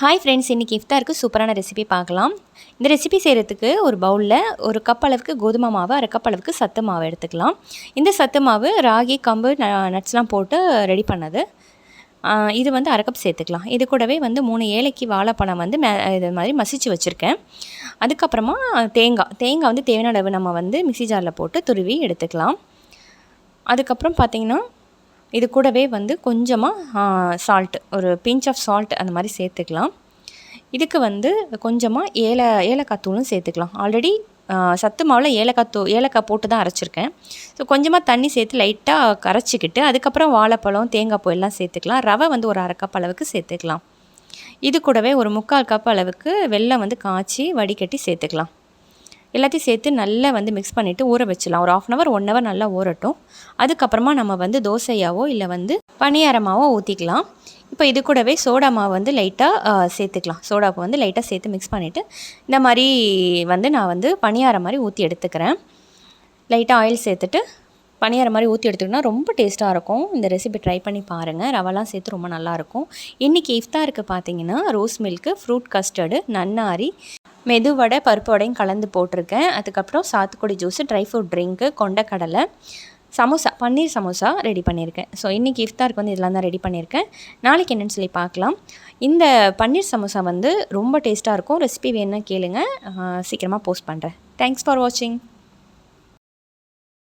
Hi friends, இன்றைக்கி இஃப்தாருக்கு சூப்பரான recipe பார்க்கலாம். இந்த ரெசிபி செய்கிறதுக்கு ஒரு பவுலில் ஒரு கப் அளவுக்கு கோதுமை மாவு, அரை கப் அளவுக்கு சத்து மாவு எடுத்துக்கலாம். இந்த சத்து மாவு ராகி, கம்பு, நட்ஸ்லாம் போட்டு ரெடி பண்ணது. இது வந்து அரை கப் சேர்த்துக்கலாம். இது கூடவே வந்து 3 ஏலக்கி, வாழைப்பழம் வந்து இது மாதிரி மசிச்சு வச்சுருக்கேன். அதுக்கப்புறமா தேங்காய் வந்து தேவையான அளவு நம்ம வந்து மிக்ஸி ஜாரில் போட்டு துருவி எடுத்துக்கலாம். அதுக்கப்புறம் பார்த்திங்கன்னா இது கூடவே வந்து கொஞ்சமாக சால்ட்டு, ஒரு பிஞ்ச் ஆஃப் சால்ட் அந்த மாதிரி சேர்த்துக்கலாம். இதுக்கு வந்து கொஞ்சமாக ஏலக்காய் தூளும் சேர்த்துக்கலாம். ஆல்ரெடி சத்து மாவில் ஏலக்காய் போட்டு தான் அரைச்சிருக்கேன். ஸோ கொஞ்சமாக தண்ணி சேர்த்து லைட்டாக கரைச்சிக்கிட்டு அதுக்கப்புறம் வாழைப்பழம், தேங்காய் பூ எல்லாம் சேர்த்துக்கலாம். ரவை வந்து ஒரு அரை கப் அளவுக்கு சேர்த்துக்கலாம். இது கூடவே ஒரு 3/4 கப் அளவுக்கு வெல்லம் வந்து காய்ச்சி வடிகட்டி சேர்த்துக்கலாம். எல்லாத்தையும் சேர்த்து நல்லா வந்து மிக்ஸ் பண்ணிவிட்டு ஊற வச்சிடலாம். ஒரு 1/2 hour 1 hour நல்லா ஊறட்டும். அதுக்கப்புறமா நம்ம வந்து தோசையாவோ இல்லை வந்து பணியாரமாவோ ஊற்றிக்கலாம். இப்போ இது கூடவே சோடா மாவு வந்து லைட்டாக சேர்த்துக்கலாம். சோடாவை வந்து லைட்டாக சேர்த்து மிக்ஸ் பண்ணிவிட்டு இந்த மாதிரி வந்து நான் வந்து பணியாரம் மாதிரி ஊற்றி எடுத்துக்கிறேன். லைட்டாக ஆயில் சேர்த்துட்டு பணியாரம் மாதிரி ஊற்றி எடுத்துக்கிட்டோம்னா ரொம்ப டேஸ்ட்டாக இருக்கும். இந்த ரெசிபி ட்ரை பண்ணி பாருங்கள். ரவெல்லாம் சேர்த்து ரொம்ப நல்லாயிருக்கும். இன்றைக்கி இஃப்தாருக்கு பார்த்தீங்கன்னா ரோஸ் மில்க்கு, ஃப்ரூட் கஸ்டர்டு, நன்னாரி, மெதுவடை, பருப்பு வடையும் கலந்து போட்டிருக்கேன். அதுக்கப்புறம் சாத்துக்குடி ஜூஸு, ட்ரை ஃப்ரூட் ட்ரிங்க்கு, கொண்டக்கடலை, சமோசா, பன்னீர் சமோசா ரெடி பண்ணியிருக்கேன். ஸோ இன்றைக்கி இஃப்தாருக்கு வந்து இதெல்லாம் தான் ரெடி பண்ணியிருக்கேன். நாளைக்கு என்னென்னு சொல்லி பார்க்கலாம். இந்த பன்னீர் சமோசா வந்து ரொம்ப டேஸ்ட்டாக இருக்கும். ரெசிபி வேணும்னா கேளுங்க, சீக்கிரமாக போஸ்ட் பண்ணுறேன். தேங்க்ஸ் ஃபார் வாட்சிங்.